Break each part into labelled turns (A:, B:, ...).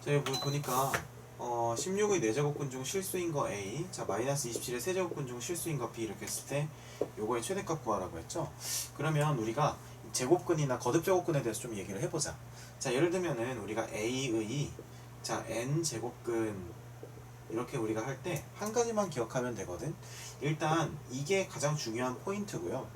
A: 자, 여기 보니까 16의 4제곱근 중 실수인 거 A, 자 마이너스 27의 세제곱근 중 실수인 거 B 이렇게 했을 때 요거의 최대값 구하라고 했죠. 그러면 우리가 제곱근이나 거듭제곱근에 대해서 좀 얘기를 해보자. 자, 예를 들면은 우리가 A의 자 n제곱근 이렇게 우리가 할 때 한 가지만 기억하면 되거든. 일단 이게 가장 중요한 포인트고요.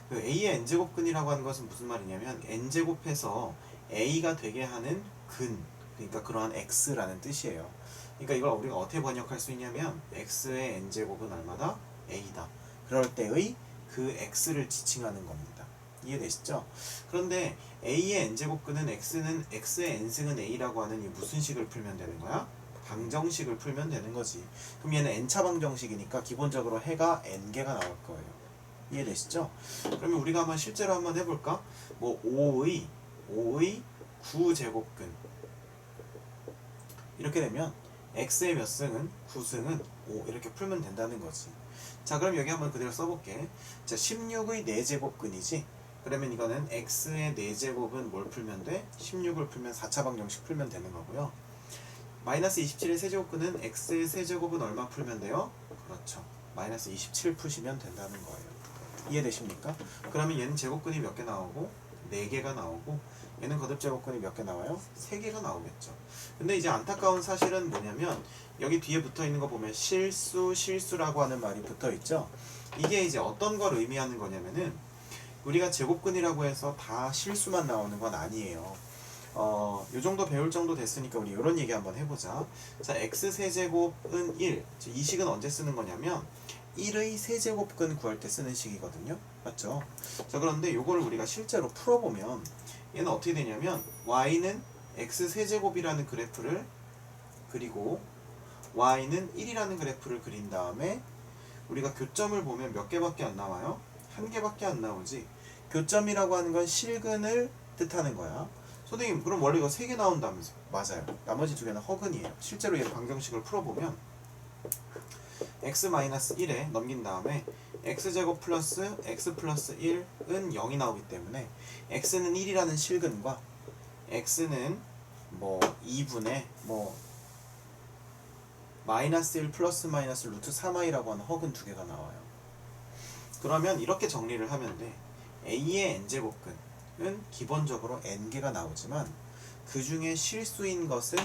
A: 그 A의 n제곱근이라고 하는 것은 무슨 말이냐면 n제곱해서 A가 되게 하는 근, 그러니까 그러한 x라는 뜻이에요. 그러니까 이걸 우리가 어떻게 번역할 수 있냐면 x의 n제곱은 얼마다? a다. 그럴 때의 그 x를 지칭하는 겁니다. 이해되시죠? 그런데 a의 n제곱근은 x는 x의 n승은 a라고 하는 이 무슨 식을 풀면 되는 거야? 방정식을 풀면 되는 거지. 그럼 얘는 n차 방정식이니까 기본적으로 해가 n개가 나올 거예요. 이해되시죠? 그러면 우리가 한번 실제로 한번 해볼까? 뭐 5의 9제곱근 이렇게 되면 x의 몇 승은 9승은 5 이렇게 풀면 된다는 거지. 자, 그럼 여기 한번 그대로 써볼게. 자, 16의 4제곱근이지. 그러면 이거는 x의 4제곱은 뭘 풀면 돼? 16을 풀면 4차 방정식 풀면 되는 거고요. 마이너스 27의 세제곱근은 x의 세제곱은 얼마 풀면 돼요? 그렇죠. 마이너스 27 푸시면 된다는 거예요. 이해되십니까? 그러면 얘는 제곱근이 몇 개 나오고 4개가 나오고 얘는 거듭제곱근이 몇 개 나와요? 3개가 나오겠죠. 근데 이제 안타까운 사실은 뭐냐면 여기 뒤에 붙어있는 거 보면 실수라고 하는 말이 붙어있죠. 이게 이제 어떤 걸 의미하는 거냐면은 우리가 제곱근이라고 해서 다 실수만 나오는 건 아니에요. 요 정도 배울 정도 됐으니까 우리 이런 얘기 한번 해보자. 자, x 세제곱은 1. 이 식은 언제 쓰는 거냐면 1의 세제곱근 구할 때 쓰는 식이거든요. 맞죠? 자, 그런데 요거를 우리가 실제로 풀어보면 얘는 어떻게 되냐면 y는 x 세제곱이라는 그래프를 그리고 y는 1이라는 그래프를 그린 다음에 우리가 교점을 보면 몇 개밖에 안 나와요? 한 개밖에 안 나오지. 교점이라고 하는 건 실근을 뜻하는 거야. 선생님, 그럼 원래 이거 3개 나온다면서? 맞아요. 나머지 2개는 허근이에요. 실제로 얘 방정식을 풀어보면 x-1에 넘긴 다음에 x제곱 플러스 x 플러스 1은 0이 나오기 때문에 x는 1이라는 실근과 x는 뭐 2분의 뭐 마이너스 1 플러스 마이너스 루트 3i라고 하는 허근 2개가 나와요. 그러면 이렇게 정리를 하면 돼. a의 n제곱근은 기본적으로 n개가 나오지만 그 중에 실수인 것은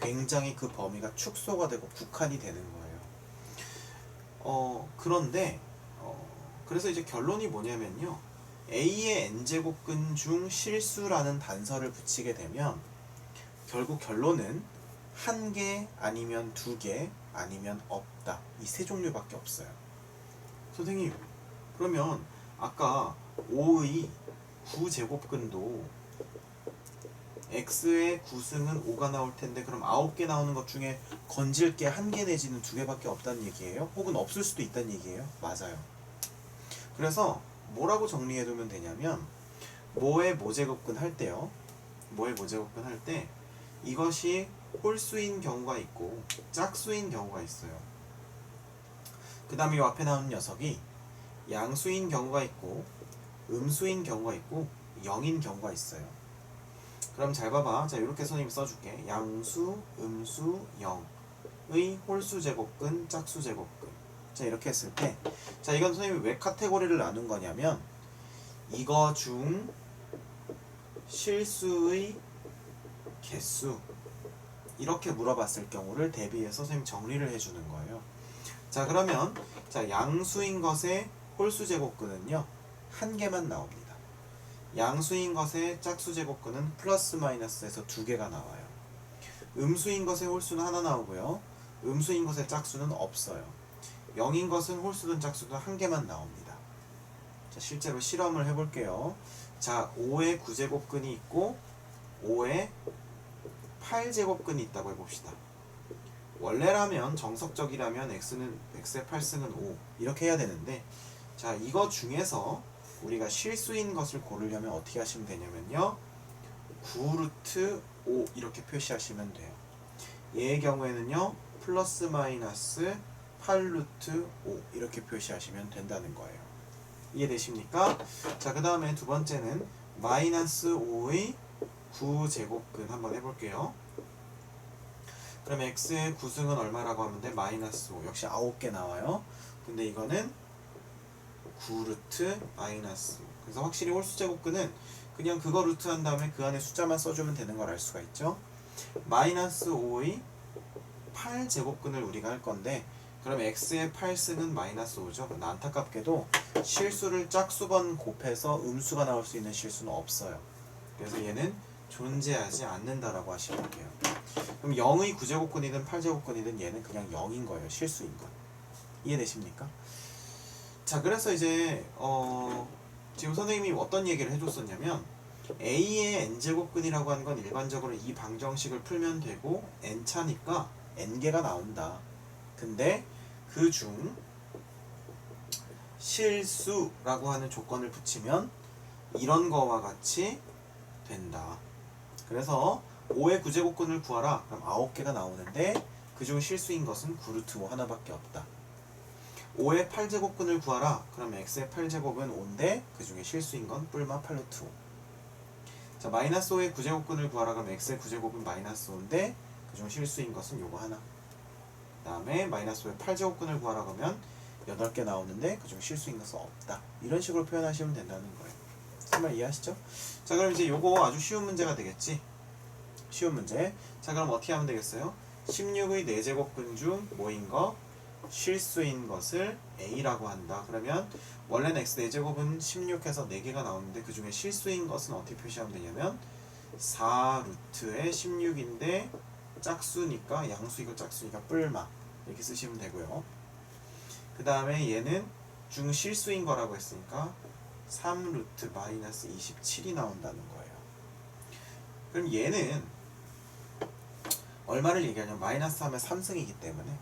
A: 굉장히 그 범위가 축소가 되고 국한이 되는 거예요. 그런데 그래서 이제 결론이 뭐냐면요. A의 n제곱근 중 실수라는 단서를 붙이게 되면 결국 결론은 1개 아니면 2개 아니면 없다. 이 세 종류밖에 없어요. 선생님, 그러면 아까 5의 9제곱근도 x의 9승은 5가 나올 텐데 그럼 9개 나오는 것 중에 건질 게 1개 내지는 2개밖에 없다는 얘기예요? 혹은 없을 수도 있다는 얘기예요? 맞아요. 그래서 뭐라고 정리해두면 되냐면 모의 모제곱근 할 때요. 모의 모제곱근 할 때 이것이 홀수인 경우가 있고 짝수인 경우가 있어요. 그 다음에 이 앞에 나오는 녀석이 양수인 경우가 있고 음수인 경우가 있고 0인 경우가 있어요. 그럼 잘 봐봐. 자, 이렇게 선생님이 써줄게. 양수, 음수, 0의 홀수 제곱근, 짝수 제곱근. 자, 이렇게 했을 때, 자, 이건 선생님이 왜 카테고리를 나눈 거냐면 이거 중 실수의 개수 이렇게 물어봤을 경우를 대비해서 선생님 정리를 해주는 거예요. 자, 그러면 자, 양수인 것의 홀수 제곱근은요 1개만 나옵니다. 양수인 것의 짝수 제곱근은 플러스 마이너스에서 2개가 나와요. 음수인 것의 홀수는 하나 나오고요. 음수인 것의 짝수는 없어요. 0인 것은 홀수든 짝수든 1개만 나옵니다. 자, 실제로 실험을 해볼게요. 자, 5의 9제곱근이 있고 5의 8제곱근이 있다고 해봅시다. 원래라면 정석적이라면 x의 8승은 5 이렇게 해야 되는데 자, 이거 중에서 우리가 실수인 것을 고르려면 어떻게 하시면 되냐면요 9루트 5 이렇게 표시하시면 돼요. 얘의 경우에는요 플러스 마이너스 8루트 5 이렇게 표시하시면 된다는 거예요. 이해되십니까? 자, 그 다음에 두 번째는 마이너스 5의 9제곱근 한번 해볼게요. 그럼 x의 구승은 얼마라고 하면 돼? 마이너스 5. 역시 9개 나와요. 근데 이거는 9루트 마이너스 5. 그래서 확실히 홀수제곱근은 그냥 그거 루트 한 다음에 그 안에 숫자만 써주면 되는 걸 알 수가 있죠. 마이너스 5의 8제곱근을 우리가 할 건데, 그럼 x의 8승은 마이너스 5죠. 근데 안타깝게도 실수를 짝수번 곱해서 음수가 나올 수 있는 실수는 없어요. 그래서 얘는 존재하지 않는다라고 하시면 돼요. 그럼 0의 9제곱근이든 8제곱근이든 얘는 그냥 0인 거예요. 실수인 거. 이해되십니까? 자, 그래서 이제 지금 선생님이 어떤 얘기를 해줬었냐면, a의 n제곱근이라고 하는 건 일반적으로 이 방정식을 풀면 되고 n차니까 n개가 나온다. 근데 그중 실수라고 하는 조건을 붙이면 이런 거와 같이 된다. 그래서 5의 9제곱근을 구하라. 그럼 9개가 나오는데 그중 실수인 것은 9루트 5 하나밖에 없다. 5의 8제곱근을 구하라. 그럼 x의 8제곱은 5인데 그 중에 실수인 건 뿔마 8루트 5. 자, 마이너스 5의 9제곱근을 구하라. 그럼 x의 9제곱은 마이너스 5인데 그중 실수인 것은 요거 하나. 그 다음에 마이너스 5의 8제곱근을 구하라 그러면 8개 나오는데 그중 실수인 것은 없다. 이런 식으로 표현하시면 된다는 거예요. 정말 이해하시죠? 자, 그럼 이제 요거 아주 쉬운 문제가 되겠지? 쉬운 문제. 자, 그럼 어떻게 하면 되겠어요? 16의 4제곱근 중 뭐인 거? 실수인 것을 a라고 한다. 그러면 원래는 x 4제곱은 16해서 4개가 나오는데 그 중에 실수인 것은 어떻게 표시하면 되냐면 4루트의 16인데 짝수니까 양수이고 짝수니까 뿔마 이렇게 쓰시면 되고요. 그 다음에 얘는 중실수인 거라고 했으니까 3루트 마이너스 27이 나온다는 거예요. 그럼 얘는 얼마를 얘기하냐면 마이너스 3의 3승이기 때문에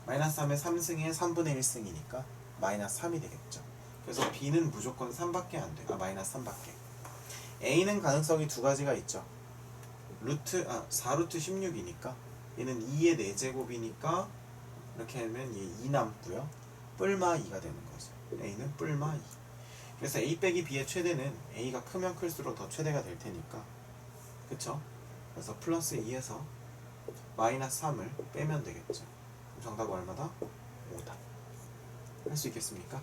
A: 마이너스 3의 3승의 3분의 1승이니까 마이너스 3이 되겠죠. 그래서 b는 무조건 3밖에 안 돼. 마이너스 3밖에. a는 가능성이 두 가지가 있죠. 4루트 16이니까 얘는 2의 4제곱이니까 이렇게 하면 얘 2 남고요. 뿔마 2가 되는 거죠. a는 뿔마 2. 그래서 a 빼기 b의 최대는 a가 크면 클수록 더 최대가 될 테니까, 그쵸? 그래서 플러스 2에서 마이너스 3을 빼면 되겠죠. 정답은 얼마다? 5다. 할 수 있겠습니까?